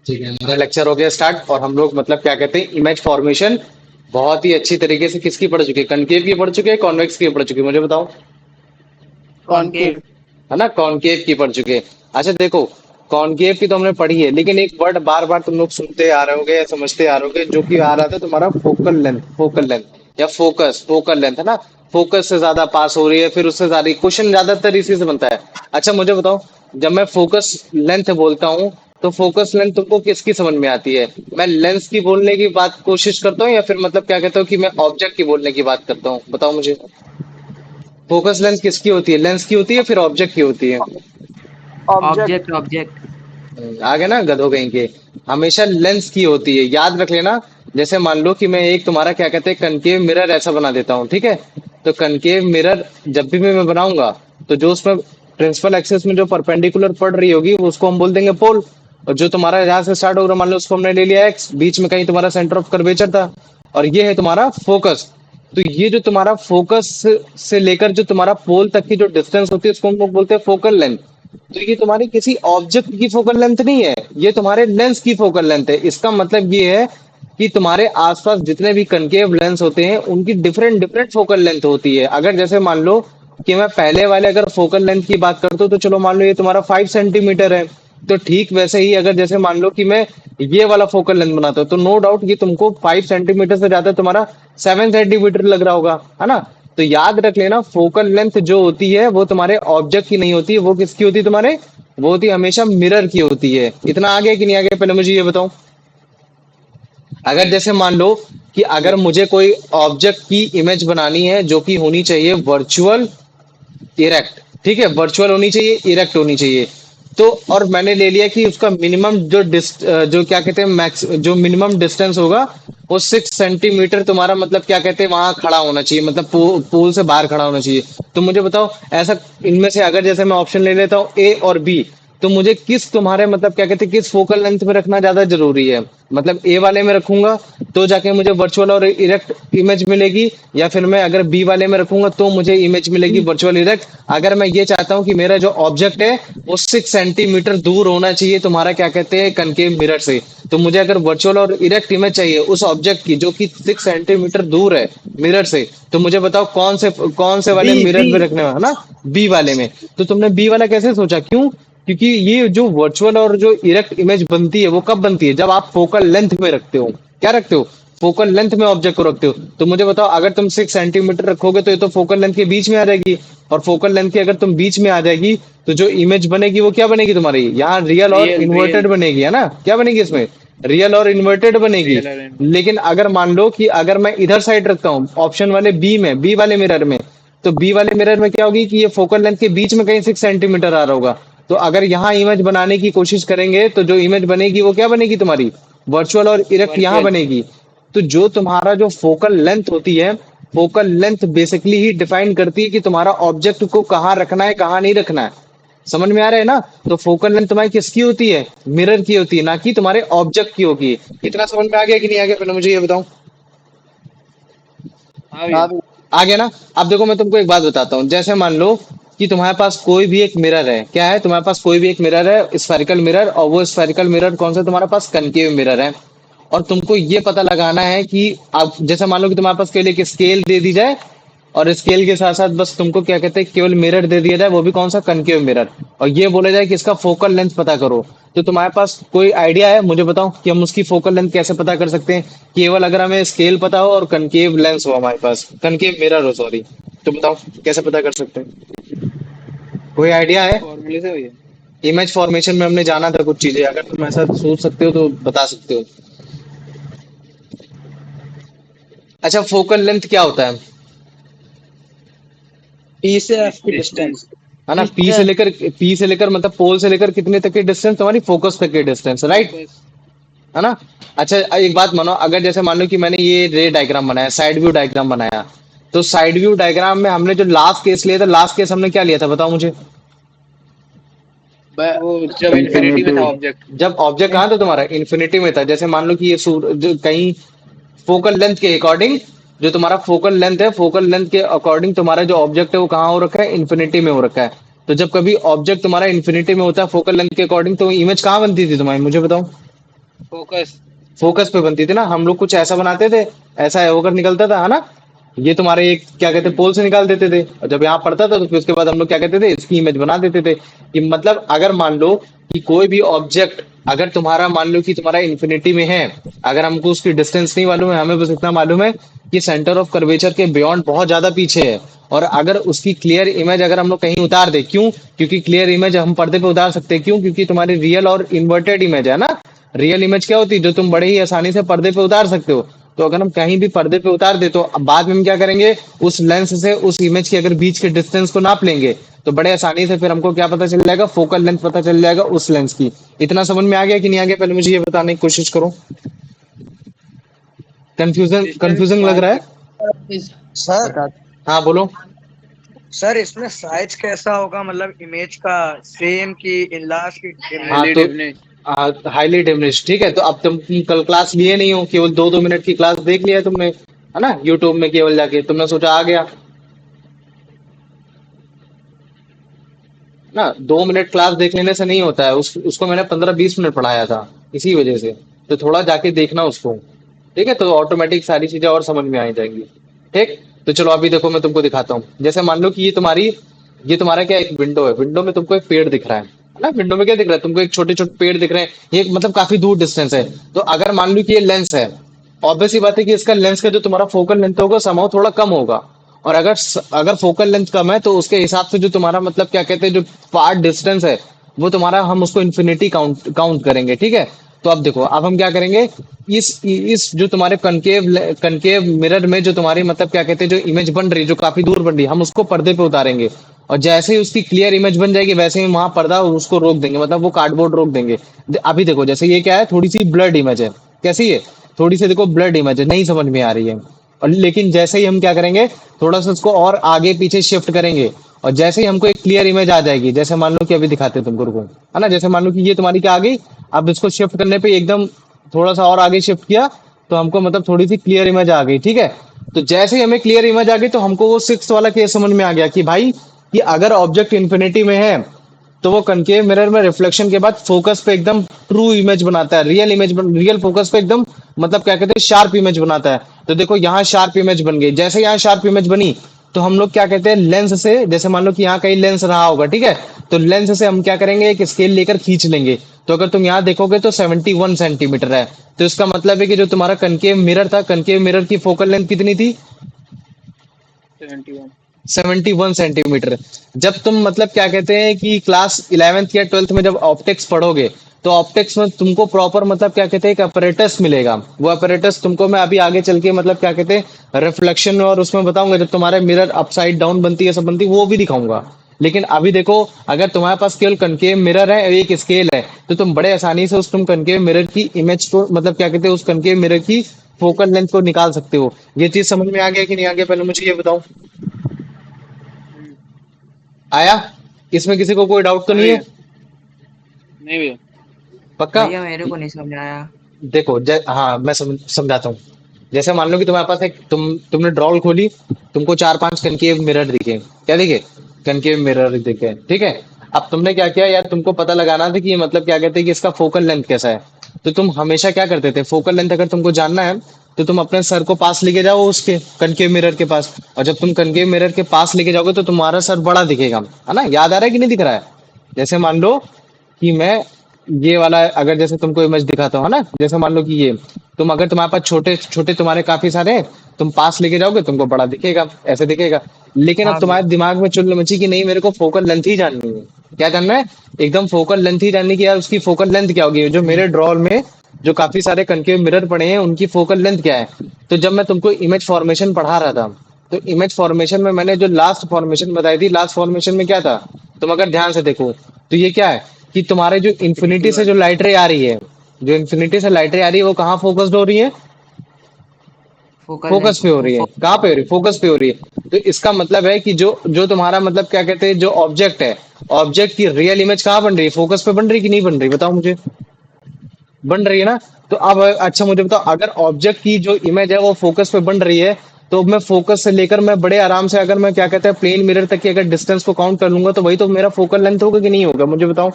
ठीक है, हमारा लेक्चर हो गया स्टार्ट। और हम लोग मतलब क्या कहते हैं, इमेज फॉर्मेशन बहुत ही अच्छी तरीके से किसकी पढ़ चुके हैं, कनकेव की पढ़ चुके हैं, कॉन्वेक्स की पढ़ चुके हैं, मुझे बताओ। कॉनकेव। है ना, कॉनकेव की पढ़ चुके हैं। अच्छा देखो, कॉनकेव की तो हमने पढ़ी है, लेकिन एक वर्ड बार बार तुम लोग सुनते आ रहे होगे या समझते आ रहे होगे, जो कि आ रहा था तुम्हारा फोकल लेंथ, फोकल लेंथ या फोकस, फोकल लेंथ, है ना। फोकस से ज्यादा पास हो रही है, फिर उससे ज्यादा क्वेश्चन ज्यादातर इसी से बनता है। अच्छा मुझे बताओ, जब मैं फोकस लेंथ बोलता हूँ, तो फोकस लेंथ तुमको किसकी समझ में आती है? मैं लेंस की बोलने की बात कोशिश करता हूँ, या फिर मतलब क्या कहता हूँ कि मैं ऑब्जेक्ट की बोलने की बात करता हूँ, बताओ मुझे। फोकस लेंथ किसकी होती है, लेंस की होती है फिर ऑब्जेक्ट की होती है? ऑब्जेक्ट। Object object. आ गए ना गधों कहीं के। हमेशा लेंस की होती है, याद रख लेना। जैसे मान लो कि मैं एक तुम्हारा क्या कहते हैं कनकेव मिरर ऐसा बना देता हूँ, ठीक है। तो कनकेव मिरर जब भी मैं बनाऊंगा, तो जो उसमें प्रिंसिपल एक्सिस में जो परपेंडिकुलर पड़ रही होगी उसको हम बोल देंगे पोल। और जो तुम्हारा यहाँ से स्टार्ट होगा, मान लो उसको हमने ले लिया एक्स, बीच में कहीं तुम्हारा सेंटर ऑफ कर्वेचर था, और ये है तुम्हारा फोकस। तो ये जो तुम्हारा फोकस से लेकर जो तुम्हारा पोल तक की जो डिस्टेंस होती है उसको हम लोग बोलते हैं फोकल लेंथ। तो ये तुम्हारी किसी ऑब्जेक्ट की फोकल लेंथ नहीं है, ये तुम्हारे लेंस की फोकल लेंथ है। इसका मतलब ये है कि तुम्हारे आसपास जितने भी कनकेव लेंस होते हैं उनकी डिफरेंट डिफरेंट फोकल लेंथ होती है। अगर जैसे मान लो कि मैं पहले वाले अगर फोकल लेंथ की बात करता हूँ, तो चलो मान लो ये तुम्हारा 5 सेंटीमीटर है। तो ठीक वैसे ही अगर जैसे मान लो कि मैं ये वाला फोकल लेंथ बनाता हूँ, तो नो डाउट ये तुमको 5 सेंटीमीटर से ज्यादा तुम्हारा 7 सेंटीमीटर लग रहा होगा, है ना। तो याद रख लेना, फोकल लेंथ जो होती है वो तुम्हारे ऑब्जेक्ट की नहीं होती, वो किसकी होती है तुम्हारे, वो होती है हमेशा मिरर की होती है। इतना आगे कि नहीं आगे, पहले मुझे ये बताओ। अगर जैसे मान लो कि अगर मुझे कोई ऑब्जेक्ट की इमेज बनानी है जो कि होनी चाहिए वर्चुअल इरेक्ट, ठीक है, वर्चुअल होनी चाहिए, इरेक्ट होनी चाहिए। तो और मैंने ले लिया कि उसका मिनिमम जो क्या कहते हैं मैक्स जो मिनिमम डिस्टेंस होगा वो 6 सेंटीमीटर तुम्हारा मतलब क्या कहते हैं वहां खड़ा होना चाहिए, मतलब पूल से बाहर खड़ा होना चाहिए। तो मुझे बताओ, ऐसा इनमें से अगर जैसे मैं ऑप्शन ले लेता हूँ ए और बी, तो मुझे किस तुम्हारे मतलब क्या कहते हैं किस फोकल लेंथ में रखना ज्यादा जरूरी है? मतलब ए वाले में रखूंगा तो जाके मुझे वर्चुअल और इरेक्ट इमेज मिलेगी, या फिर मैं अगर बी वाले में रखूंगा तो मुझे इमेज मिलेगी वर्चुअल इरेक्ट। अगर मैं ये चाहता हूँ कि मेरा जो ऑब्जेक्ट है वो 6 सेंटीमीटर दूर होना चाहिए तुम्हारा क्या कहते हैं कनकेव मिरर से, तो मुझे अगर वर्चुअल और इरेक्ट इमेज चाहिए उस ऑब्जेक्ट की जो कि 6 सेंटीमीटर दूर है मिरर से, तो मुझे बताओ कौन से वाले बी मिरर बी में रखने है ना, बी वाले में। तो तुमने बी वाला कैसे सोचा, क्यों? क्योंकि ये जो वर्चुअल और जो इरेक्ट इमेज बनती है वो कब बनती है, जब आप फोकल लेंथ में रखते हो। क्या रखते हो? फोकल लेंथ में ऑब्जेक्ट को रखते हो। तो मुझे बताओ, अगर तुम 6 सेंटीमीटर रखोगे तो ये तो फोकल लेंथ के बीच में आ जाएगी, और फोकल लेंथ की अगर तुम बीच में आ जाएगी, तो जो इमेज बनेगी वो क्या बनेगी तुम्हारी, यहाँ रियल और रियल इन्वर्टेड रियल बनेगी, है ना। क्या बनेगी इसमें, रियल और इन्वर्टेड बनेगी। रियल और लेकिन अगर मान लो कि अगर मैं इधर साइड रखता हूँ ऑप्शन वाले बी में, बी वाले मिरर में, तो बी वाले मिरर में क्या होगी कि ये फोकल लेंथ के बीच में कहीं 6 सेंटीमीटर आ रहा होगा। तो अगर यहाँ इमेज बनाने की कोशिश करेंगे तो जो इमेज बनेगी वो क्या बनेगी तुम्हारी, वर्चुअल और इरेक्ट यहाँ वर्चुअल। बनेगी। तो जो तुम्हारा जो फोकल लेंथ होती है, फोकल लेंथ बेसिकली ही डिफाइन करती है कि तुम्हारा ऑब्जेक्ट को कहाँ रखना है कहाँ नहीं रखना है। समझ में आ रहा है ना। तो फोकल लेंथ तुम्हारी किसकी होती है, मिरर की होती है, ना कि तुम्हारे ऑब्जेक्ट की होगी। इतना समझ में आ गया कि नहीं आ गया, पहले मुझे ये बताओ। हाँ भैया। हाँ भैया। आ गया ना। अब देखो मैं तुमको एक बात बताता हूँ, जैसे मान लो कि तुम्हारे पास कोई भी एक मिरर है, क्या है तुम्हारे पास कोई भी एक मिरर है स्फेरिकल मिरर, और वो स्फेरिकल मिरर कौन सा तुम्हारे पास, कनकेव मिरर है। और तुमको ये पता लगाना है कि अब जैसे मान लो कि तुम्हारे पास केवल एक स्केल दे दी जाए, और स्केल के साथ साथ बस तुमको क्या कहते हैं केवल मिरर दे दिया जाए, वो भी कौन सा, कनकेव मिरर, और ये बोला जाए कि इसका फोकल लेंथ पता करो। तो तुम्हारे पास कोई आइडिया है, मुझे बताओ कि हम उसकी फोकल लेंथ कैसे पता कर सकते हैं, केवल अगर हमें स्केल पता हो और कनकेव लेंस हो हमारे पास, कनकेव मिरर हो सॉरी। तो बताओ कैसे पता कर सकते हैं, कोई आइडिया है? फॉर्मूले से भैया। इमेज फॉर्मेशन में हमने जाना था कुछ चीजें, अगर तुम ऐसा सोच सकते हो तो बता सकते हो। अच्छा फोकल लेंथ क्या होता पी से एफ की डिस्टेंस। डिस्टेंस। है ना। पी से एफ। पी से लेकर मतलब पोल से लेकर कितने तक की डिस्टेंस, तुम्हारी फोकस तक की डिस्टेंस, राइट, फोकस। है ना। अच्छा एक बात मानो, अगर जैसे मान लो कि मैंने ये रे डायग्राम बनाया, साइड व्यू डायग्राम बनाया, तो साइड व्यू डायग्राम में हमने जो लास्ट केस लिया था, लास्ट केस हमने क्या लिया था बताओ मुझे। वो जब इन्फिनिटी में था इंफिनिटी। ऑब्जेक्ट। जब ऑब्जेक्ट कहाँ था तुम्हारा, इन्फिनिटी में था। जैसे मान लो कि ये जो कहीं फोकल लेंथ के अकॉर्डिंग, जो तुम्हारा फोकल लेंथ है, फोकल लेंथ के अकॉर्डिंग तुम्हारा जो ऑब्जेक्ट है वो कहाँ हो रखा है, इन्फिनिटी में हो रखा है। तो जब कभी ऑब्जेक्ट तुम्हारा इन्फिनिटी में होता है फोकल लेंथ के अकॉर्डिंग, तो इमेज कहाँ बनती थी तुम्हारी, मुझे बताओ। फोकस। फोकस पे बनती थी ना, हम लोग कुछ ऐसा बनाते थे, ऐसा होकर निकलता था, है ना। ये तुम्हारे एक क्या कहते हैं पोल से निकाल देते थे, और जब यहाँ पड़ता था तो फिर उसके बाद हम लोग क्या कहते थे, इसकी इमेज बना देते थे। कि मतलब अगर मान लो कि कोई भी ऑब्जेक्ट, अगर तुम्हारा मान लो कि तुम्हारा इन्फिनिटी में है, अगर हमको उसकी डिस्टेंस नहीं मालूम है, हमें बस इतना मालूम है कि सेंटर ऑफ कर्वेचर के बियॉन्ड बहुत ज्यादा पीछे है, और अगर उसकी क्लियर इमेज अगर हम लोग कहीं उतार दे, क्यों, क्योंकि क्लियर इमेज हम पर्दे पे उतार सकते हैं, क्यों, क्योंकि तुम्हारी रियल और इन्वर्टेड इमेज है ना। रियल इमेज क्या होती है, जो तुम बड़े ही आसानी से पर्दे पे उतार सकते हो। तो अगर हम कहीं भी पर्दे पे उतार दे, तो अब बाद में हम क्या करेंगे, उस लेंस से उस इमेज के अगर बीच के डिस्टेंस को नाप लेंगे, तो बड़े आसानी से फिर हमको क्या पता चल जाएगा, फोकल लेंथ पता चल जाएगा उस लेंस की। इतना समझ में आ गया कि नहीं आ गया, पहले मुझे ये बताने की कोशिश करो। कंफ्यूजन डिस्टेंस कंफ्यूजन लग रहा है। इस सर बता। हाँ बोलो। सर इसमें साइज कैसा होगा, मतलब इमेज का सेम की इनलार्ज की हाँ हाईली तो डिमिनिश? डिफिनेट। हाईली डिमिनिश, ठीक है। तो अब तुम कल क्लास लिए नहीं हो, केवल 2-2 मिनट की क्लास देख लिया है तुमने, है ना, यूट्यूब में केवल जाके तुमने सोचा आ गया ना। 2 मिनट क्लास देख लेने से नहीं होता है, उसको मैंने 15-20 मिनट पढ़ाया था, इसी वजह से। तो थोड़ा जाके देखना उसको, ठीक है, तो ऑटोमेटिक सारी चीजें और समझ में आ जाएंगी। ठीक। तो चलो अभी देखो मैं तुमको दिखाता हूँ। जैसे मान लो कि ये तुम्हारा क्या एक विंडो है, विंडो में तुमको एक पेड़ दिख रहा है ना। विंडो में क्या दिख रहा है तुमको, एक छोटे छोटे पेड़ दिख रहे हैं, ये मतलब काफी दूर डिस्टेंस है। तो अगर मान लो कि ये लेंस है, ऑब्वियस सी बात है कि इसका लेंस का जो तुम्हारा फोकल लेंथ होगा समाव थोड़ा कम होगा। और अगर फोकल लेंथ कम है, तो उसके हिसाब से जो तुम्हारा मतलब क्या कहते हैं, जो पार्ट डिस्टेंस है, वो तुम्हारा हम उसको इन्फिनिटी काउंट काउंट करेंगे, ठीक है। तो अब देखो, अब हम क्या करेंगे, इस जो तुम्हारे कनकेव मिरर में जो तुम्हारी मतलब क्या कहते हैं जो इमेज बन रही है, जो काफी दूर बन रही है, हम उसको पर्दे पे उतारेंगे। और जैसे ही उसकी क्लियर इमेज बन जाएगी, वैसे ही वहां पर्दा उसको रोक देंगे, मतलब वो कार्डबोर्ड रोक देंगे। अभी देखो, जैसे ये क्या है, थोड़ी सी ब्लर्ड इमेज है। कैसी है, थोड़ी सी देखो ब्लर्ड इमेज है, नहीं समझ में आ रही है। और लेकिन जैसे ही हम क्या करेंगे, थोड़ा सा उसको और आगे पीछे शिफ्ट करेंगे, और जैसे ही हमको एक क्लियर इमेज आ जाएगी, जैसे मान लो कि अभी दिखाते हैं तुमको, रुको, है ना। जैसे मान लो कि ये तुम्हारी क्या आ गई, अब इसको शिफ्ट करने पे एकदम थोड़ा सा और आगे शिफ्ट किया, तो हमको मतलब थोड़ी सी क्लियर इमेज आ गई, ठीक है। तो जैसे ही हमें क्लियर इमेज आ गई, तो हमको वो सिक्स वाला केस समझ में आ गया कि भाई, कि अगर ऑब्जेक्ट इन्फिनिटी में है, तो वो कनकेव मिरर में रिफ्लेक्शन के बाद फोकस पे एकदम ट्रू इमेज बनाता है, रियल फोकस पे एकदम मतलब क्या कहते हैं शार्प इमेज बनाता है। तो देखो यहाँ शार्प इमेज बन गई, जैसे यहाँ शार्प इमेज बनी, तो हम लोग क्या कहते हैं लेंस से, जैसे मान लो कि यहाँ कहीं लेंस रहा होगा, ठीक है, तो लेंस से हम क्या करेंगे, एक स्केल लेकर खींच लेंगे। तो अगर तुम यहाँ देखोगे तो 71 सेंटीमीटर है। तो इसका मतलब है कि जो तुम्हारा कनकेव मिरर था, कनकेव मिरर की फोकल लेंथ कितनी थी, 71। 71 सेंटीमीटर। जब तुम मतलब क्या कहते हैं कि क्लास 11th या 12th में जब ऑप्टिक्स पढ़ोगे, तो ऑप्टिक्स में तुमको प्रॉपर मतलब क्या कहते हैं एक अपरेटस मिलेगा। वो अपरेटस तुमको मैं अभी आगे चल के मतलब क्या कहते हैं रिफ्लेक्शन और उसमें बताऊंगा, जब तुम्हारे मिरर अपसाइड डाउन बनती है, सब बनती है, वो भी दिखाऊंगा। लेकिन अभी देखो, अगर तुम्हारे पास केवल कनकेव मिरर है, एक स्केल है, तो तुम बड़े आसानी से उस तुम कनकेव मिरर की इमेज को मतलब क्या कहते हैं उस कनकेव मिरर की फोकल लेंथ को निकाल सकते हो। ये चीज समझ में आ गया कि नहीं आ गया, पहले मुझे ये बताओ। हम्म। आया, इसमें किसी को कोई डाउट तो हाँ नहीं है, भैया। नहीं भैया। पक्का। भैया मेरे को नहीं समझ आया। देखो हाँ मैं समझाता हूँ। जैसे मान लो कि तुम्हारे पास एक तुमने ड्रॉल खोली, तुमको 4-5 कनकेव मिरर दिखे, क्या दिखे, कनकेव मिरर दिखे, ठीक है। अब तुमने क्या किया यार, तुमको पता लगाना था कि मतलब क्या कहते हैं कि इसका फोकल लेंथ कैसा है। तो तुम हमेशा क्या करते थे, फोकल लेंथ अगर तुमको जानना है, तो तुम अपने सर को पास लेके जाओ उसके कनकेव मिरर के पास, और जब तुम कनकेव मिरर के पास लेके जाओगे, तो तुम्हारा सर बड़ा दिखेगा, है ना। याद आ रहा है कि नहीं दिख रहा है। जैसे मान लो कि मैं ये वाला अगर जैसे तुमको इमेज दिखाता हूँ, है ना, जैसे मान लो कि ये तुम अगर तुम्हारे पास छोटे छोटे तुम्हारे काफी सारे हैं, तुम पास लेके जाओगे, तुमको बड़ा दिखेगा, ऐसे दिखेगा। लेकिन अब हाँ तुम्हारे भैया। दिमाग में चुल मची कि नहीं, मेरे को फोकल लेंथ ही जाननी है। क्या जानना है, एकदम फोकल लेंथ ही जाननी, कि यार उसकी फोकल लेंथ क्या होगी, जो मेरे ड्रॉर में जो काफी सारे कनकेव मिरर पड़े हैं, उनकी फोकल लेंथ क्या है। तो जब मैं तुमको इमेज फॉर्मेशन पढ़ा रहा था, तो इमेज फॉर्मेशन में मैंने जो लास्ट फॉर्मेशन बताई थी, लास्ट फॉर्मेशन में क्या था, तुम अगर ध्यान से देखो, तो ये क्या है कि तुम्हारे जो इन्फिनिटी से जो लाइट रे आ रही है, जो इन्फिनिटी से लाइट रे आ रही है, वो कहाँ फोकस्ड हो रही है, फोकल फोकस लेंथ पे हो रही है। कहाँ पे हो रही है, फोकस पे हो रही है। तो इसका मतलब है कि जो जो तुम्हारा मतलब क्या कहते हैं जो ऑब्जेक्ट है, ऑब्जेक्ट की रियल इमेज कहाँ बन रही है, फोकस पे बन रही है कि नहीं बन रही, बताओ मुझे। बन रही है ना। तो अब अच्छा मुझे बताओ, अगर ऑब्जेक्ट की जो इमेज है वो फोकस पे बन रही है, तो मैं फोकस से लेकर मैं बड़े आराम से अगर मैं क्या कहते हैं प्लेन मिरर तक की अगर डिस्टेंस को काउंट कर लूंगा, तो वही तो मेरा फोकल लेंथ होगा कि नहीं होगा, मुझे बताओ।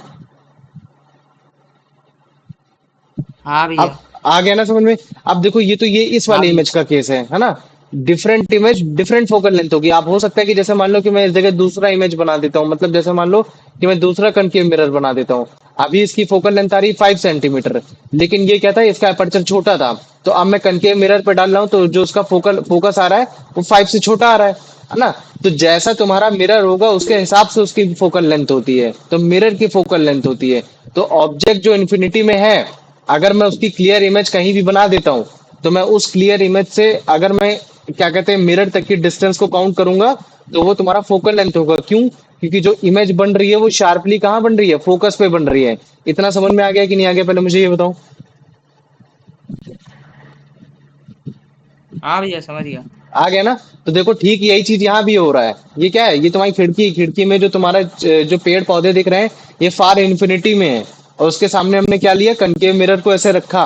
हाँ भैया। अब आ गया ना समझ में। अब देखो ये तो ये इस हाँ वाले भैया। इमेज का केस है ना। Different image different focal length होगी। आप हो सकता है कि जैसे मान लो कि मैं इस जगह दूसरा इमेज बना देता हूँ, मतलब जैसे मान लो कि मैं दूसरा कनकेव मिरर बना देता हूँ। अभी इसकी फोकल लेंथ आ रही 5 सेंटीमीटर, लेकिन ये क्या था, इसका अपर्चर छोटा था। तो अब मैं कनकेव मिरर पे डाल रहा हूँ तो जो उसका फोकल फोकस आ रहा है वो 5 से छोटा आ रहा है ना। तो जैसा तुम्हारा मिरर होगा उसके हिसाब से उसकी फोकल लेंथ होती है, तो मिरर की फोकल लेंथ होती है। तो ऑब्जेक्ट जो इन्फिनिटी में है, अगर मैं उसकी क्लियर इमेज कहीं भी बना देता हूँ, तो मैं उस क्लियर इमेज से अगर मैं क्या कहते हैं मिरर तक की डिस्टेंस को काउंट करूंगा, तो वो तुम्हारा फोकल लेंथ होगा। क्यों? क्योंकि जो इमेज बन रही है वो शार्पली कहाँ बन रही है, फोकस पे बन रही है। इतना समझ में आ गया कि नहीं आ गया, पहले मुझे ये बताओ। हाँ भैया समझ गया। आ गया ना। तो देखो ठीक यही चीज यहाँ भी हो रहा है। ये क्या है, ये तुम्हारी खिड़की, खिड़की में जो तुम्हारा जो पेड़ पौधे दिख रहे हैं, ये फार इन्फिनिटी में है। और उसके सामने हमने क्या लिया, कनकेव मिरर को ऐसे रखा।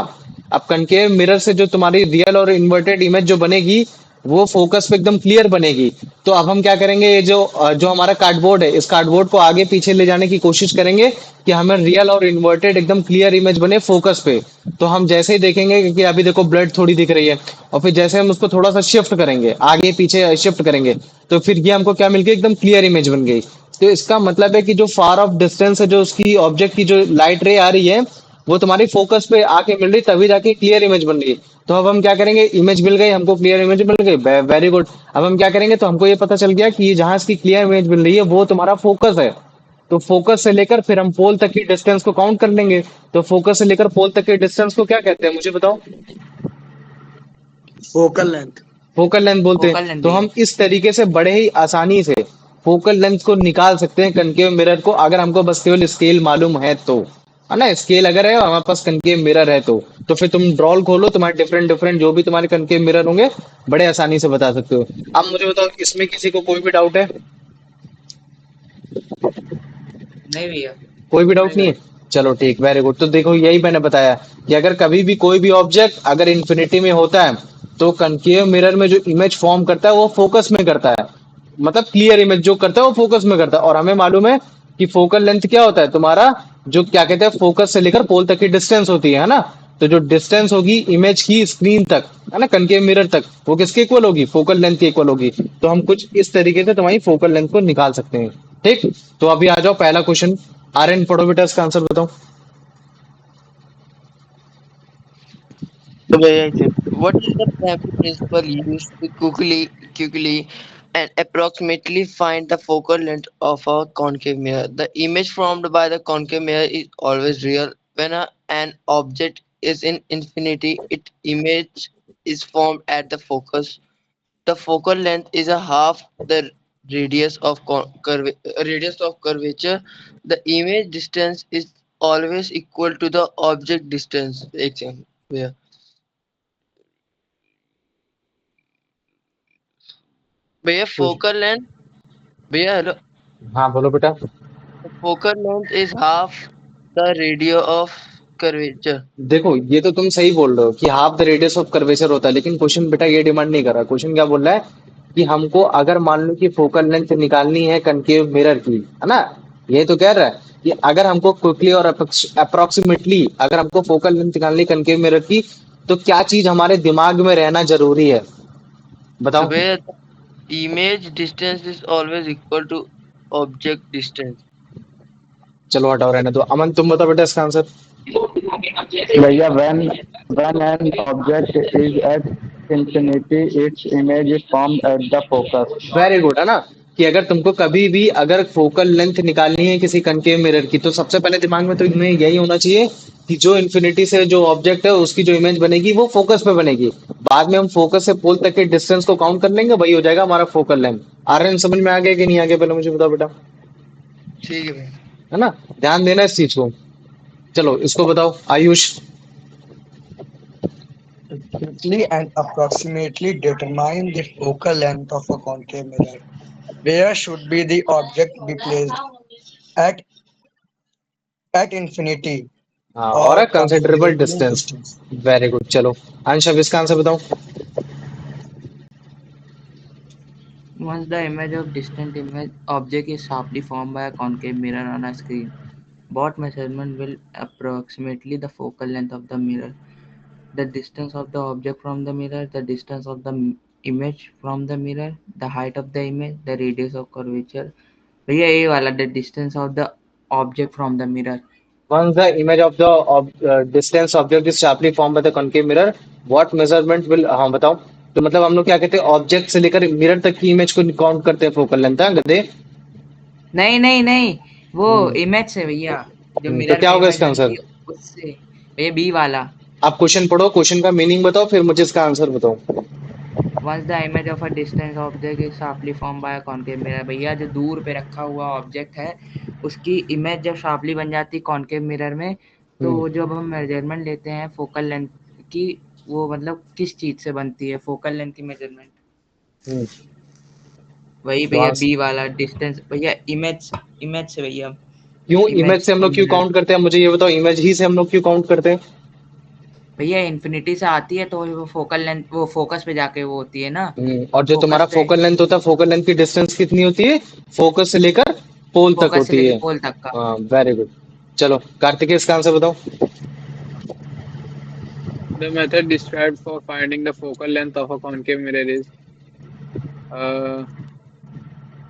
अब कनकेव मिरर से जो तुम्हारी रियल और इन्वर्टेड इमेज जो बनेगी, वो फोकस पे एकदम क्लियर बनेगी। तो अब हम क्या करेंगे, ये जो हमारा कार्डबोर्ड है, इस कार्डबोर्ड को आगे पीछे ले जाने की कोशिश करेंगे कि हमें रियल और इन्वर्टेड एकदम क्लियर इमेज बने फोकस पे। तो हम जैसे ही देखेंगे कि अभी देखो ब्लड थोड़ी दिख रही है, और फिर जैसे हम उसको थोड़ा सा शिफ्ट करेंगे, आगे पीछे शिफ्ट करेंगे, तो फिर ये हमको क्या मिल गई, एकदम क्लियर इमेज बन गई। तो इसका मतलब है कि जो फार ऑफ डिस्टेंस है, जो उसकी ऑब्जेक्ट की जो लाइट रे आ रही है, वो तुम्हारी फोकस पे आके मिल रही, तभी जाके क्लियर इमेज बन रही है। तो अब हम क्या करेंगे, इमेज मिल गई हमको, क्लियर इमेज मिल गई, वेरी गुड। अब हम क्या करेंगे, तो हमको ये पता चल गया कि ये जहां इसकी क्लियर इमेज मिल रही है वो तुम्हारा फोकस है। तो फोकस से लेकर फिर हम पोल तक की डिस्टेंस को काउंट कर लेंगे। तो फोकस से लेकर पोल तक के डिस्टेंस को क्या कहते हैं, मुझे बताओ। Focal length. फोकल लेंथ बोलते हैं। फोकल लेंथ तो भैया। हम इस तरीके से बड़े ही आसानी से फोकल लेंथ को निकाल सकते हैं कनकेव मिरर को, अगर हमको बस केवल स्केल मालूम है ना। स्केल अगर है और हमारे पास कनकेव मिरर है तो फिर तुम ड्रॉल खोलो, तुम्हारे डिफरेंट डिफरेंट जो भी तुम्हारे कनकेव मिरर होंगे, बड़े आसानी से बता सकते हो। अब मुझे बताओ, इसमें किसी को कोई भी डाउट है? नहीं भैया। कोई भी डाउट नहीं है? चलो ठीक, वेरी गुड। तो देखो यही मैंने बताया कि अगर कभी भी कोई भी ऑब्जेक्ट अगर इन्फिनिटी में होता है, तो कनकेव मिरर में जो इमेज फॉर्म करता है वो फोकस में करता है। मतलब क्लियर इमेज जो करता है वो फोकस में करता है। और हमें मालूम है कि फोकल लेंथ क्या होता है तुम्हारा, जो क्या कहते हैं फोकस से लेकर पोल तक की डिस्टेंस होती है ना। तो जो डिस्टेंस होगी इमेज की स्क्रीन तक, है ना, कनकेव मिरर तक, वो किसके इक्वल होगी, फोकल लेंथ के इक्वल होगी। तो हम कुछ इस तरीके से तुम्हारी फोकल लेंथ को निकाल सकते हैं। ठीक। तो अभी आ जाओ पहला क्वेश्चन। आर्यन पढ़ो बेटा, इसका आंसर बताओ। So very good. What is the primary principle used to quickly and approximately find the focal length of a concave mirror? The image formed by the concave mirror is always real. When an object is in infinity, its image is formed at the focus. The focal length is a half the radius of curvature. The image distance is always equal to the object distance. Example. भैया focal length भैया hello हाँ बोलो बेटा। Focal length is half the radio of curvature. देखो ये तो तुम सही बोल रहे हो कि half the radius of curvature होता है, लेकिन क्वेश्चन बेटा ये डिमांड नहीं कर रहा। क्वेश्चन क्या बोल रहा है कि हमको अगर मान लो कि फोकल लेंथ निकालनी है कनकेव मिरर की, है ना। ये तो कह रहा है कि अगर हमको क्विकली और अप्रोक्सीमेटली अगर हमको फोकल लेंथ निकालनी है कनकेव मिरर की, तो क्या चीज हमारे दिमाग में रहना जरूरी है, तो बताओ। भैया image distance is always equal to object distance. चलो हटाओ, रहने दो। अमन तुम बताओ बेटा इसका आंसर। भैया when an object is at infinity, its image is formed at the focus. Very good, है ना। कि अगर तुमको कभी भी अगर फोकल लेंथ निकालनी है किसी कनकेव मिरर की, तो सबसे पहले दिमाग में तो इनमें यही होना चाहिए कि जो इन्फिनिटी से जो ऑब्जेक्ट है उसकी जो इमेज बनेगी वो फोकस पे बनेगी। बाद में हम फोकस से पोल तक के डिस्टेंस को काउंट कर लेंगे, वही हो जाएगा हमारा फोकल लेंथ। आर्यन समझ में आ गया कि नहीं आ गया, पहले मुझे बताओ बेटा। ठीक है भैया। है ना। ध्यान देना इस चीज को। चलो इसको बताओ Ayush. Quickly and approximately determine the focal length of a concave mirror. Where should be the object be placed? At infinity हाँ, और or considerable considerable distance. distance? Very good. चलो अंश, अब इसका आंसर बताओ। Once the image of distant image object is sharply formed by a concave mirror on a screen. What measurement will approximately the focal length of the mirror, the distance of the object from the mirror, the distance of the image from the mirror, the height of the image, the radius of curvature. भैया ये वाला the distance of the object from the mirror. Once the image of the distance object is sharply formed by the concave mirror, what measurement will, हाँ बताओ। तो मतलब हम लोग क्या कहते हैं, ऑब्जेक्ट से लेकर मिरर तक की इमेज को काउंट करते हैं फोकल लेंथ, है गधे। नहीं नहीं नहीं, वो हम्म, इमेज से भैया, जो तो मिरर क्या में होगा इमेज इसका बनती आंसर? है उससे। भैया बी वाला। आप क्वेश्चन पढ़ो, क्वेश्चन का मीनिंग बताओ, फिर मुझे इसका आंसर बताओ। Once the image of a distant object is sharply formed by a concave mirror, भैया जो दूर पे रखा हुआ ऑब्जेक्ट है उसकी इमेज जब शार्पली बन जाती है कॉनकेव मिरर में, तो हम्म, जब हम मेजरमेंट लेते हैं फोकल लेंथ की, वो मतलब किस चीज से बनती है फोकल लेंथ की मेजरमेंट? हम्म। वही तो भैया आंसर बी वाला डिस्टेंस भैया, इमेज इमेज से भैया, क्यों इमेज इमेज से हम लोग फ्रॉम क्यों मिरर। काउंट करते हैं, मुझे ये बताओ, इमेज ही से हम लोग क्यों काउंट करते हैं? भैया इन्फिनिटी से आती है तो वो फोकल लेंथ, वो फोकस पे जाके वो होती है ना, और जो तुम्हारा फोकस पे, फोकल लेंथ होता है, फोकल लेंथ की डिस्टेंस कितनी होती है फोकस से लेकर पोल तक फोकस से होती लेके है। पोल तक का। हाँ, वेरी गुड। चलो कार्तिकेय, इसका आंसर बताओ। The method described for finding the focal length of a concave mirror is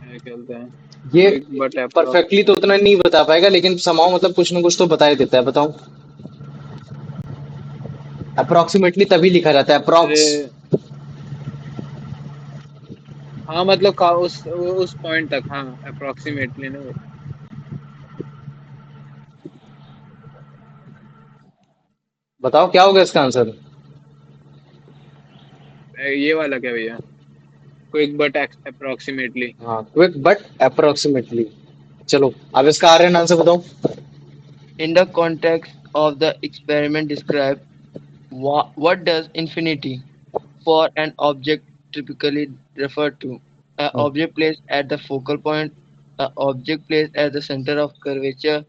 क्या कहते हैं, ये quick but परफेक्टली तो उतना नहीं बता पाएगा, लेकिन समाओ मतलब कुछ ना कुछ तो बता ही देता है, बताओ। अप्रोक्सीमेटली तभी लिखा जाता है, अरे अप्रोक्स। हाँ मतलब का उस पॉइंट तक, हाँ अप्रोक्सीमेटली ना वो। बताओ क्या होगा इसका आंसर? ये वाला क्या भैया, क्विक बट अप्रोक्सीमेटली। हाँ, क्विक बट अप्रोक्सीमेटली। चलो अब इसका आर्यन आंसर बताओ। In the context of the experiment described, what does infinity for an object typically refer to? An hmm, object placed at the focal point, an object placed at the center of curvature,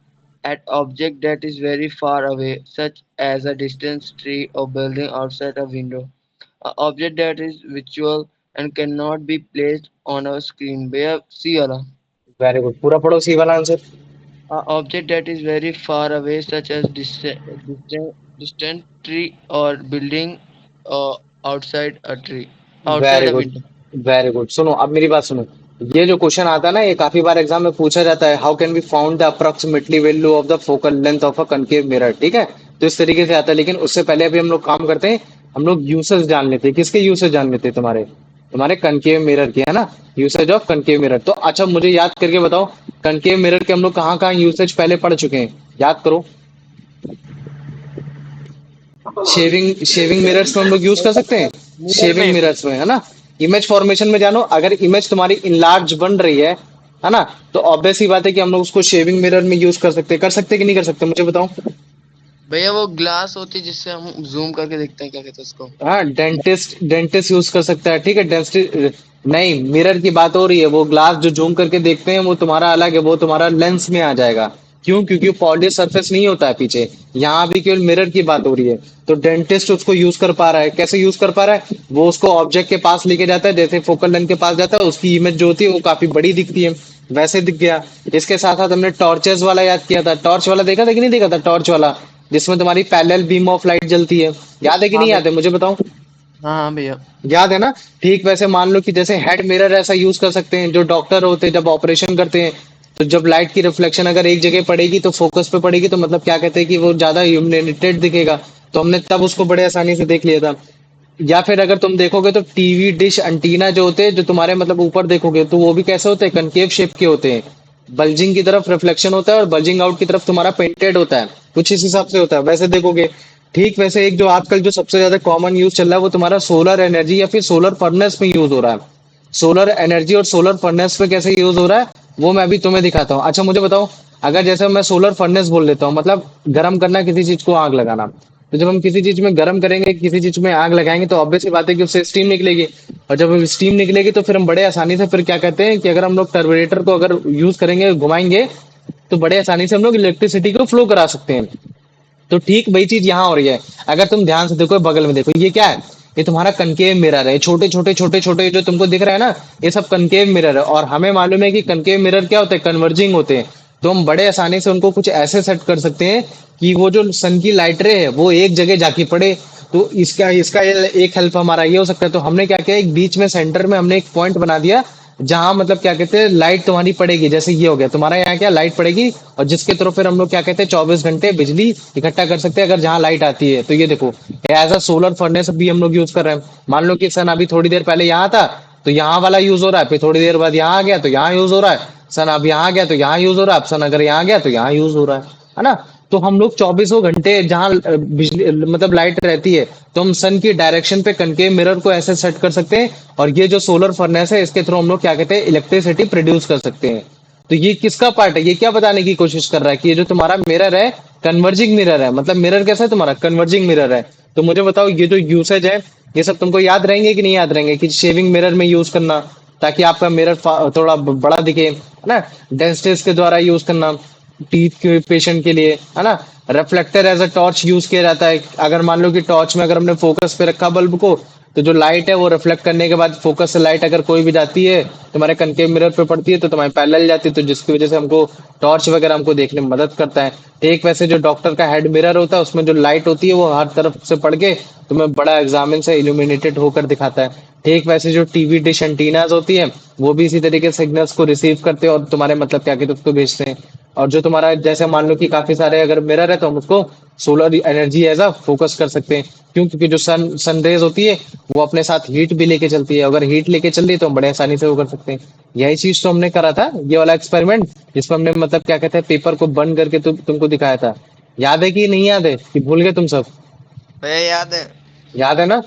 an object that is very far away, such as a distant tree or building outside a window, an object that is visual and cannot be placed on a screen. Where see Allah? Very good, पूरा पढ़ो सी वाला answer. An object that is very far away, such as distant tree or building outside a tree, outside very a good, window. Very good. सुनो अब मेरी बात सुनो। ये जो क्वेश्चन आता है ना, ये काफी बार एग्जाम में पूछा जाता है, how can be found the approximately value of the focal length of a concave mirror, ठीक है। तो इस तरीके से आता है, लेकिन उससे पहले अभी हम लोग काम करते हैं, हम लोग यूसेज जान लेते हैं। किसके यूसेज जान लेते हैं? तुम्हारे तुम्हारे कनकेव मिरर के, है ना। Usage of concave mirror. तो अच्छा मुझे याद करके बताओ, कनकेव मिरर के हम लोग कहाँ कहाँ यूसेज पहले पढ़ चुके हैं, याद करो। शेविंग मिरर्स में हम लोग यूज कर सकते हैं, Mirror शेविंग में मिरर्स में, है ना। इमेज फॉर्मेशन में जानो, अगर इमेज तुम्हारी इनलार्ज बन रही है ना, तो ऑब्वियस ही बात है कि हम लोग उसको शेविंग मिरर में यूज कर सकते कि नहीं कर सकते, मुझे बताओ। भैया वो ग्लास होती है जिससे हम जूम करके देखते हैं, क्या कहते हैं उसको? हाँ, डेंटिस्ट डेंटिस्ट यूज कर सकता है, ठीक है। डेंटिस्ट नहीं, मिरर की बात हो रही है। वो ग्लास जो जूम करके देखते हैं वो तुम्हारा अलग है, वो तुम्हारा लेंस में आ जाएगा। क्यों? क्योंकि पॉलिश सरफेस नहीं होता है पीछे। यहाँ भी केवल मिरर की बात हो रही है। तो डेंटिस्ट उसको यूज कर पा रहा है। कैसे यूज कर पा रहा है? वो उसको ऑब्जेक्ट के पास लेके जाता है, जैसे फोकल लेंथ के पास जाता है, उसकी इमेज जो होती है वो काफी बड़ी दिखती है, वैसे दिख गया। इसके साथ साथ हमने टॉर्चेस वाला याद किया था। टॉर्च वाला देखा था कि नहीं देखा था? टॉर्च वाला जिसमें तुम्हारी पैरेलल बीम ऑफ लाइट जलती है, याद है कि हाँ नहीं भैया, याद है, मुझे बताओ। हाँ हाँ भैया। याद है ना? ठीक वैसे मान लो कि जैसे हेड मिरर ऐसा यूज कर सकते हैं, जो डॉक्टर होते हैं जब ऑपरेशन करते हैं, तो जब लाइट की रिफ्लेक्शन अगर एक जगह पड़ेगी तो फोकस पे पड़ेगी, तो मतलब क्या कहते हैं कि वो ज्यादा इल्यूमिनेटेड दिखेगा। तो हमने तब उसको बड़े आसानी से देख लिया था। या फिर अगर तुम देखोगे तो टीवी डिश एंटीना जो होते हैं, जो तुम्हारे मतलब ऊपर देखोगे तो वो भी कैसे होते हैं, कनकेव शेप के होते हैं। बल्जिंग की तरफ रिफ्लेक्शन होता है और बल्जिंग आउट की तरफ तुम्हारा पेंटेड होता है, कुछ इस हिसाब से होता है, वैसे देखोगे। ठीक वैसे एक जो आजकल जो सबसे ज्यादा कॉमन यूज चल रहा है वो तुम्हारा सोलर एनर्जी या फिर सोलर फर्नेस में यूज हो रहा है। सोलर एनर्जी और सोलर फर्नेस पे कैसे यूज हो रहा है वो मैं अभी तुम्हें दिखाता हूँ। अच्छा मुझे बताओ, अगर जैसे मैं सोलर फर्नेस बोल लेता हूँ, मतलब गर्म करना किसी चीज को, आग लगाना। तो जब हम किसी चीज में गर्म करेंगे, किसी चीज में आग लगाएंगे, तो ऑब्वियस सी बात है कि उससे स्टीम निकलेगी। और जब स्टीम निकलेगी तो फिर हम बड़े आसानी से फिर क्या कहते हैं कि अगर हम लोग टर्बुलेटर को अगर यूज करेंगे, घुमाएंगे, तो बड़े आसानी से हम लोग इलेक्ट्रिसिटी को फ्लो करा सकते हैं। तो ठीक वही चीज यहाँ हो रही है। अगर तुम ध्यान से देखो, बगल में देखो, ये क्या है? ये तुम्हारा कनकेव मिरर है। छोटे छोटे छोटे छोटे जो तुमको दिख रहा है ना, ये सब कनकेव मिरर है। और हमें मालूम है कि कनकेव मिरर क्या होते हैं, कन्वर्जिंग होते हैं। तो हम बड़े आसानी से उनको कुछ ऐसे सेट कर सकते हैं कि वो जो सन की लाइट रे है वो एक जगह जाके पड़े। तो इसका इसका एक हेल्प हमारा ये हो सकता है। तो हमने क्या किया, एक बीच में सेंटर में हमने एक पॉइंट बना दिया जहां मतलब क्या कहते हैं लाइट तुम्हारी पड़ेगी। जैसे ये हो गया तुम्हारा यहाँ क्या लाइट पड़ेगी, और जिसके थ्रू फिर हम लोग क्या कहते हैं 24 घंटे बिजली इकट्ठा कर सकते हैं अगर जहाँ लाइट आती है। तो ये देखो एज अ सोलर फर्नेस भी हम लोग यूज कर रहे हैं। मान लो कि सन अभी थोड़ी देर पहले यहाँ था तो यहाँ वाला यूज हो रहा है, फिर थोड़ी देर बाद यहाँ आ गया तो यहाँ यूज हो रहा है। सन अब यहाँ आ गया तो यहाँ यूज हो रहा है, अब सन अगर यहाँ आ गया तो यहाँ यूज हो रहा है ना। तो हम लोग 24 घंटे जहाँ बिजली मतलब लाइट रहती है तो हम सन की डायरेक्शन पे कनकेव मिरर को ऐसे सेट कर सकते हैं, और ये जो सोलर फर्नेस है इसके थ्रू हम लोग क्या कहते हैं इलेक्ट्रिसिटी प्रोड्यूस कर सकते हैं। तो ये किसका पार्ट है, ये क्या बताने की कोशिश कर रहा है कि ये जो तुम्हारा मिरर है कन्वर्जिंग मिरर है। मतलब मिरर कैसा है तुम्हारा, कन्वर्जिंग मिरर है। तो मुझे बताओ ये जो यूसेज है ये सब तुमको याद रहेंगे कि नहीं याद रहेंगे, कि शेविंग मिरर में यूज करना ताकि आपका मिरर थोड़ा बड़ा दिखे, है ना। डेंसिटीज के द्वारा यूज करना टीथ के पेशेंट के लिए, है ना। Reflector as a torch use किया जाता है। अगर मान लो कि टॉर्च में अगर हमने फोकस पे रखा बल्ब को तो जो लाइट है वो रिफ्लेक्ट करने के बाद फोकस से लाइट अगर कोई भी जाती है तुम्हारे कनकेव मिरर पे पड़ती है तो तुम्हारे पैरेलल जाती है, तो जिसकी वजह से हमको टॉर्च वगैरह हमको देखने में मदद करता है। ठीक वैसे जो डॉक्टर का हेड मिरर होता है उसमें जो लाइट होती है वो हर तरफ से पड़ के तुम्हें बड़ा एग्जामिन से इल्यूमिनेटेड होकर दिखाता है। ठीक वैसे जो टीवी डिश एंटीनाज होती है वो भी इसी तरीके से सिग्नल्स को रिसीव करते हैं और तुम्हारे मतलब क्या कहते हैं उसको भेजते हैं। और जो तुम्हारा जैसे मान लो कि काफी सारे अगर मिरर है तो हम उसको solar energy as a focus कर सकते हैं। क्यों, क्योंकि जो सन रेज होती है वो अपने साथ हीट भी लेके चलती है। अगर हीट लेके चल रही है तो हम बड़े आसानी से वो कर सकते हैं। यही चीज तो हमने करा था ये वाला एक्सपेरिमेंट, जिसमें हमने मतलब क्या कहते हैं पेपर को बंद करके तुमको दिखाया था। याद है कि नहीं याद है कि भूल गए तुम सब? भैया याद है। याद है ना,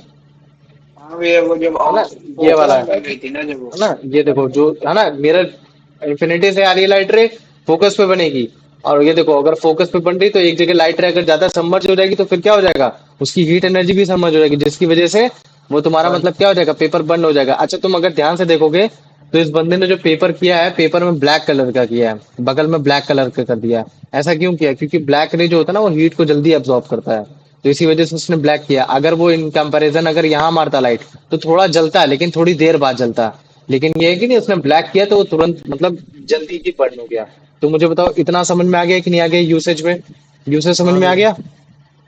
हाँ भैया वो जब है ना। ये वाला है गई थी ना जब वो। ना। ये देखो जो है ना मिरर इन्फिनिटी से आ रही है लाइट रे फोकस पे बनेगी, और ये देखो अगर फोकस पे बन रही तो एक जगह लाइट रे अगर ज्यादा सबमर्ज हो जाएगी तो फिर क्या हो जाएगा, उसकी हीट एनर्जी भी सबमर्ज हो जाएगी, जिसकी वजह से वो तुम्हारा मतलब क्या हो जाएगा, पेपर बंद हो जाएगा। अच्छा तुम अगर ध्यान से देखोगे तो इस बंदे ने जो पेपर किया है पेपर में ब्लैक कलर का किया है, बगल में ब्लैक कलर का कर दिया है। ऐसा क्यों किया, क्योंकि ब्लैक रे जो होता है ना वो हीट को जल्दी एब्जॉर्ब करता है, तो इसी वजह से उसने ब्लैक किया। अगर वो इन कंपैरिजन अगर यहाँ मारता लाइट तो थोड़ा जलता है लेकिन थोड़ी देर बाद जलता है। लेकिन ये है कि नहीं उसने ब्लैक किया तो वो तुरंत मतलब जल्दी ही बर्न हो गया। तो मुझे बताओ इतना समझ में आ गया कि नहीं आ गया यूसेज में, यूसेज समझ हाँ में आ भैया। गया।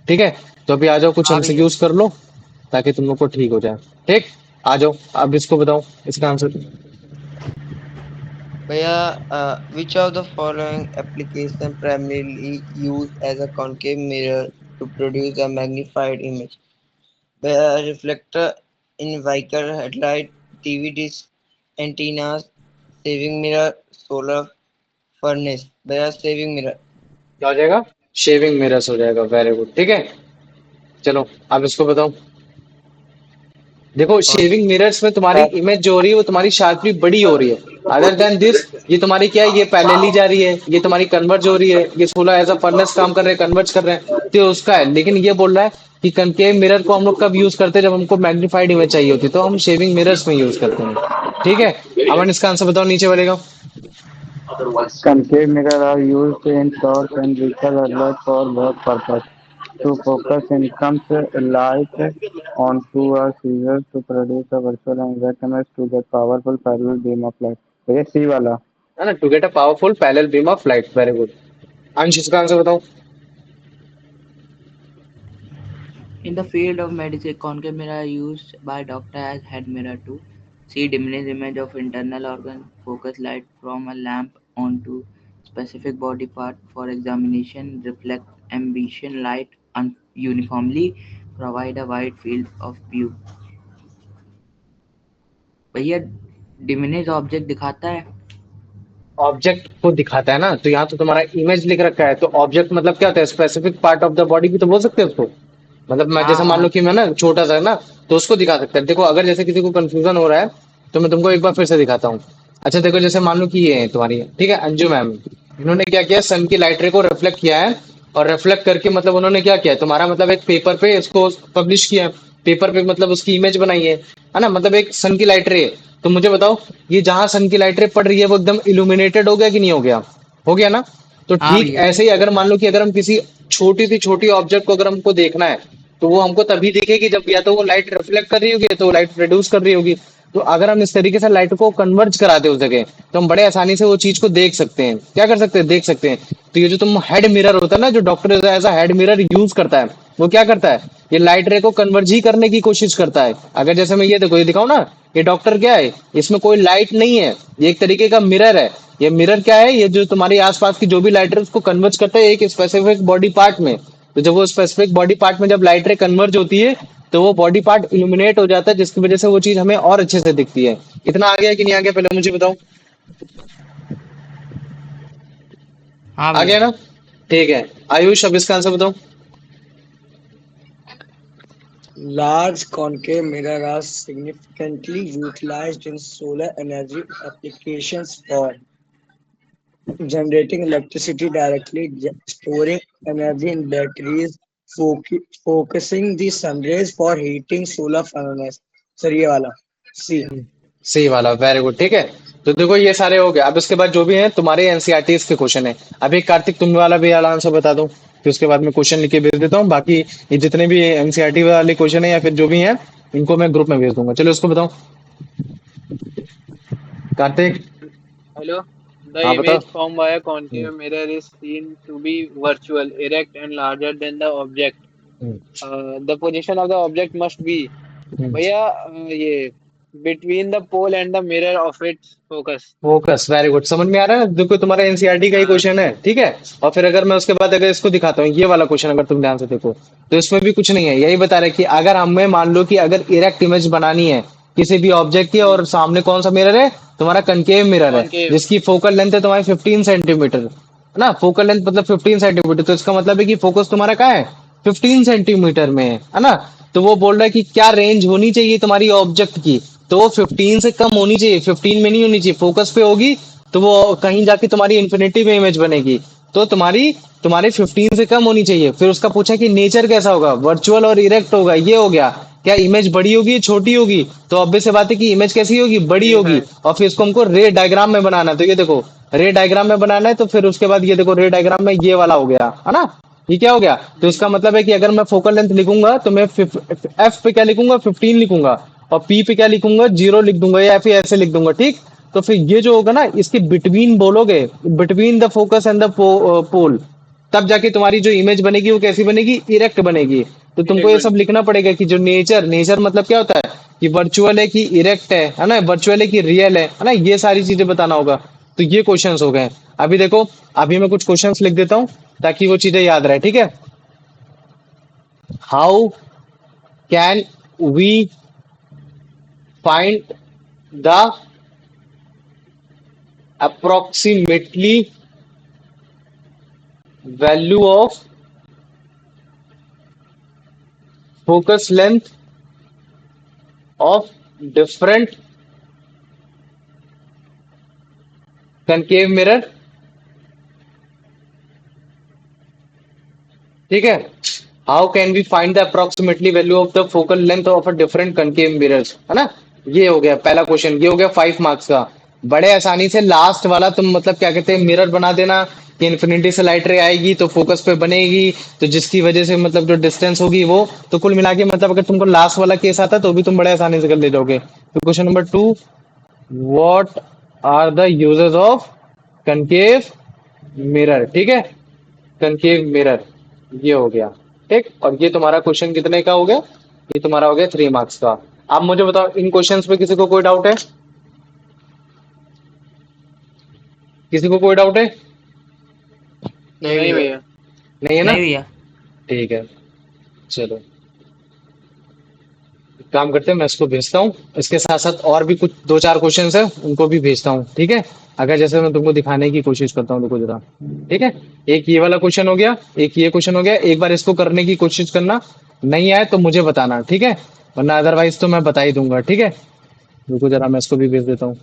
ठीक है, तो अभी आ जाओ कुछ हाँ हमसे भैया। यूज कर लो ताकि तुम लोग को ठीक हो जाए। ठीक, आ जाओ अब इसको बताओ इसका answer. Which of the following application primarily used as a concave mirror to produce a magnified image? Reflector in vehicle headlight, TV dish antennas, saving mirror, solar furnace. Saving mirror. क्या हो जाएगा, शेविंग मिरर्स हो जाएगा। Very good, ठीक है। चलो अब इसको बताओ। देखो कौन सा? शेविंग मिरर्स में तुम्हारी इमेज जो हो रही है वो तुम्हारी शार्पली बड़ी हो रही है। अदर देन दिस ये तुम्हारी क्या है, ये पैरेलली जा रही है, ये तुम्हारी कन्वर्ज हो रही है, ये सोलर एज अ फर्नेस काम कर रहे हैं, कन्वर्ज कर रहे हैं, तो उसका है। लेकिन ये बोल रहा है कि कनकेव मिरर को हम लोग कब यूज करते हैं, जब हमको मैग्नीफाइड इमेज चाहिए होती है तो हम शेविंग मिरर्स में यूज करते हैं। ठीक है, अमन इसका आंसर बताओ नीचे वाले का। Concave mirror are used in torch and vehicle headlights for both purpose. To focus incomes light onto a scissors to produce a virtual and exact image to get powerful parallel beam of light. तो ये सी वाला। है ना, to get a powerful parallel beam of light. Very good. Ansh इसका answer बताओ। In the field of medicine, concave mirror are used by doctor as head mirror to see diminished image of internal organ, focus light from a lamp onto specific body part for examination, reflect ambient light uniformly, provide a wide field of view. भैया diminish object दिखाता है। Object को दिखाता है ना, तो यहाँ तो तुम्हारा इमेज लिख रखा है, तो ऑब्जेक्ट मतलब क्या होता है, specific part of the body भी तो बोल सकते हैं उसको। मतलब मैं हाँ जैसे मान लो हाँ कि मैं ना छोटा सा ना तो उसको दिखा सकता है। देखो अगर जैसे किसी को कंफ्यूजन हो रहा है तो मैं तुमको एक बार फिर से दिखाता हूँ। अच्छा देखो जैसे मान लो कि ये है तुम्हारी, ठीक है, अंजू मैम, इन्होंने क्या किया, सन की लाइट रे को रिफ्लेक्ट किया है, और रिफ्लेक्ट करके मतलब उन्होंने क्या किया, तुम्हारा मतलब एक पेपर पे इसको पब्लिश किया, पेपर पे मतलब उसकी इमेज बनाई है ना, मतलब एक सन की लाइट रे है। तो मुझे बताओ ये जहां सन की लाइट रे पड़ रही है वो एकदम इल्यूमिनेटेड हो गया कि नहीं हो गया, हो गया ना। तो हाँ ठीक भैया। ऐसे ही अगर मान लो कि अगर हम किसी छोटी सी छोटी ऑब्जेक्ट को अगर हमको देखना है तो वो हमको तभी दिखेगी जब या तो वो लाइट रिफ्लेक्ट कर रही होगी या तो वो लाइट प्रोड्यूस कर रही होगी। तो अगर हम इस तरीके से लाइट को कन्वर्ज कराते उस जगह, तो हम बड़े आसानी से वो चीज को देख सकते हैं। क्या कर सकते हैं? देख सकते हैं। तो ये जो तुम हेड मिरर होता है ना, जो doctor as head mirror use करता है, वो क्या करता है? ये लाइट रे को कन्वर्ज ही करने की कोशिश करता है। अगर जैसे मैं ये देखो, ये दिखाऊं ना, ये डॉक्टर क्या है, इसमें कोई लाइट नहीं है, ये एक तरीके का मिरर है। ये मिरर क्या है? ये जो तुम्हारी आसपास की जो भी लाइट है उसको कन्वर्ज करता है एक स्पेसिफिक बॉडी पार्ट में। तो जब वो स्पेसिफिक बॉडी पार्ट में जब लाइट रे कन्वर्ज होती है, तो वो बॉडी पार्ट इल्यूमिनेट हो जाता है, जिसकी वजह से वो चीज हमें और अच्छे से दिखती है। इतना आ गया कि नहीं आ गया, पहले मुझे बताओ। हाँ आ गया भैया। ना? ठीक है। आयुष, अब इसका आंसर बताओ। Large concave mirrors are significantly utilized in solar energy applications for generating electricity directly, storing energy in batteries, focusing the sun rays for heating solar furnace. Sir ये वाला सी। सही वाला, वेरी गुड। ठीक है, तो देखो ये सारे हो गए। अब इसके बाद जो भी है तुम्हारे एनसीईआरटी के क्वेश्चन है। अभी कार्तिक, तुम वाला भी वाला आंसर बता दो, फिर उसके बाद मैं क्वेश्चन लिख के भेज देता हूँ। बाकी ये जितने भी एनसीईआरटी वाले क्वेश्चन है या फिर जो भी है, इनको मैं ग्रुप में भेज दूंगा। चलो इसको बताओ कार्तिक। Hello. The हाँ बताओ। image formed by a hmm, concave mirror is seen to be virtual, erect, and larger than the object. Hmm, The position of the object must be, हम्म। भैया ये between the pole and the mirror of its focus. Focus, very good. समझ में आ रहा है ना? देखो तुम्हारा NCERT का ही हाँ क्वेश्चन है, ठीक है। और फिर अगर मैं उसके बाद अगर इसको दिखाता हूँ, ये वाला क्वेश्चन अगर तुम ध्यान से देखो, तो इसमें भी कुछ नहीं है। यही बता रहे कि अगर हमें मान लो कि अगर इरेक्ट इमेज बनानी है किसी भी ऑब्जेक्ट की, और सामने कौन सा मिरर है? तुम्हारा कनकेव मिरर है, concave. जिसकी फोकल लेंथ है तुम्हारी 15 सेंटीमीटर, है ना? फोकल लेंथ मतलब 15 सेंटीमीटर, तो इसका मतलब है कि फोकस तुम्हारा कहाँ है? 15 सेंटीमीटर में है ना? तो वो बोल रहा है कि क्या रेंज होनी चाहिए तुम्हारी ऑब्जेक्ट की? तो वो 15 से कम होनी चाहिए, 15 में नहीं होनी चाहिए। फोकस पे होगी तो वो कहीं जाके तुम्हारी इन्फिनिटी में इमेज बनेगी। तो तुम्हारी तुम्हारी 15 से कम होनी चाहिए। फिर उसका पूछा कि नेचर कैसा होगा? वर्चुअल और इरेक्ट होगा। ये हो गया। क्या इमेज बड़ी होगी छोटी होगी? तो ऑब्वियस सी बात है कि इमेज कैसी होगी? बड़ी ठीक होगी। है। और फिर इसको हमको रे डायग्राम में बनाना है। तो ये देखो, रे डायग्राम में बनाना है। तो फिर उसके बाद ये देखो, रे डायग्राम में ये वाला हो गया, है ना? ये क्या हो गया? तो इसका मतलब है कि अगर मैं फोकल लेंथ लिखूंगा तो मैं एफ पे क्या लिखूंगा? 15 लिखूंगा। और पी पे क्या लिखूंगा? 0 लिख दूंगा, या फिर ऐसे लिख दूंगा, ठीक। तो फिर ये जो होगा ना, इसके बिटवीन बोलोगे, between the focus and the pole, तब जाके तुम्हारी जो इमेज बनेगी वो कैसी बनेगी? इरेक्ट बनेगी। तो तुमको Direct ये सब बनेगी। लिखना पड़ेगा कि जो नेचर, नेचर मतलब क्या होता है? कि वर्चुअल है कि इरेक्ट है ना? वर्चुअल है कि रियल है ना? ये सारी चीजें बताना होगा। तो ये क्वेश्चंस हो गए। अभी देखो, अभी मैं कुछ क्वेश्चंस लिख देता हूँ ताकि वो चीजें याद रहे, ठीक है। How can we find the approximately value of focus length of different concave mirror, ठीक है। How can we find the approximately value of the focal length of a different concave mirrors, है ना? ये हो गया पहला क्वेश्चन। ये हो गया 5 मार्क्स का। बड़े आसानी से लास्ट वाला तुम मतलब क्या कहते हैं, मिरर बना देना कि इन्फिनिटी से लाइट रे आएगी तो फोकस पे बनेगी, तो जिसकी वजह से मतलब जो डिस्टेंस होगी वो, तो कुल मिला के मतलब अगर तुमको लास्ट वाला केस आता तो भी तुम बड़े आसानी से कर ले जाओगे। तो question number 2, what are the uses of concave mirror, ठीक है। कनकेव मिरर, ये हो गया, ठीक। और ये तुम्हारा क्वेश्चन कितने का हो गया? ये तुम्हारा हो गया 3 मार्क्स का। अब मुझे बताओ, इन क्वेश्चंस पे किसी को कोई डाउट है? किसी को कोई डाउट है? नहीं नहीं भैया। भैया। नहीं है ना? नहीं भैया। ठीक है, चलो एक काम करते हैं, मैं इसको भेजता हूँ। इसके साथ साथ और भी कुछ 2-4 क्वेश्चन है, उनको भी भेजता हूँ, ठीक है। अगर जैसे मैं तुमको दिखाने की कोशिश करता हूँ, देखो जरा, ठीक है। एक ये वाला क्वेश्चन हो गया, एक ये क्वेश्चन हो गया। एक बार इसको करने की कोशिश करना, नहीं आए तो मुझे बताना, ठीक है। वरना अदरवाइज तो मैं बता ही दूंगा, ठीक है। रुको जरा, मैं इसको भी भेज देता हूँ।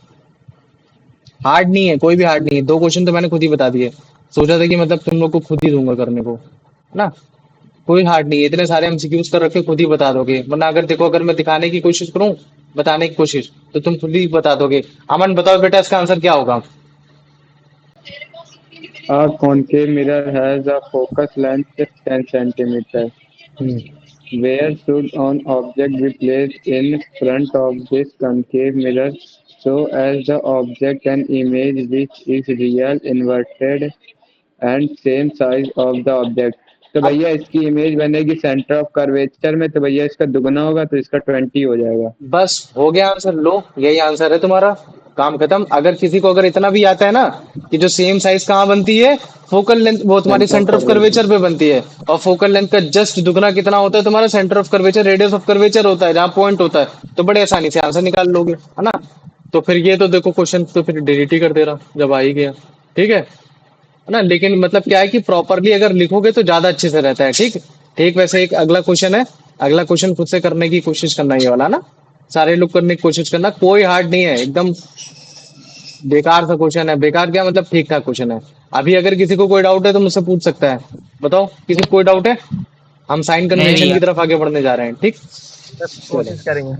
हार्ड नहीं है, कोई भी हार्ड नहीं है। 2 क्वेश्चन तो मैंने खुद ही बता दिए। सोचा था कि मतलब तुम लोग को खुद ही दूंगा करने को, है ना। कोई हार्ड नहीं है, इतने सारे एमसीक्यूज कर रखे, खुद ही बता दोगे। वरना अगर देखो, अगर मैं दिखाने की कोशिश करूं, बताने की कोशिश, तो तुम खुद ही बता दोगे। अमन बताओ बेटा, इसका आंसर क्या होगा? A concave mirror has a focus length 10 centimeter. Hmm, Where should an object be placed in front of this concave mirror so as the object and image which is real, inverted and same size of the object? तो अब भैया इसकी image बनेगी centre of curvature में, तो भैया इसका दुगना होगा तो इसका 20 हो जाएगा। बस हो गया आंसर, लो यही आंसर है तुम्हारा, काम खत्म। अगर किसी को अगर इतना भी आता है ना कि जो सेम साइज कहाँ बनती है, फोकल लेंथ वो तुम्हारी centre of centre of curvature. Curvature पे बनती है, और फोकल लेंथ का जस्ट दुगना कितना होता है तुम्हारा centre of curvature, radius of curvature होता है जहाँ पॉइंट होता है, तो बड़े आसानी से आंसर निकाल लोगे, है ना। तो फिर ये तो देखो क्वेश्चन तो फिर डिलीट ही कर दे रहा जब आ ही गया, ठीक है ना। लेकिन मतलब क्या है कि प्रॉपरली अगर लिखोगे तो ज्यादा अच्छे से रहता है, ठीक ठीक। वैसे एक अगला क्वेश्चन है, अगला क्वेश्चन खुद से करने की कोशिश करना, ये वाला ना सारे लोग करने की कोशिश करना, कोई हार्ड नहीं है, एकदम बेकार सा क्वेश्चन है। बेकार क्या मतलब, ठीक ठाक क्वेश्चन है। अभी अगर किसी को कोई डाउट है तो मुझसे पूछ सकता है, बताओ किसी को कोई डाउट है। हम साइन नहीं कन्वेंशन भैया। की तरफ आगे बढ़ने जा रहे हैं, ठीक। सर चलो कोशिश करेंगे।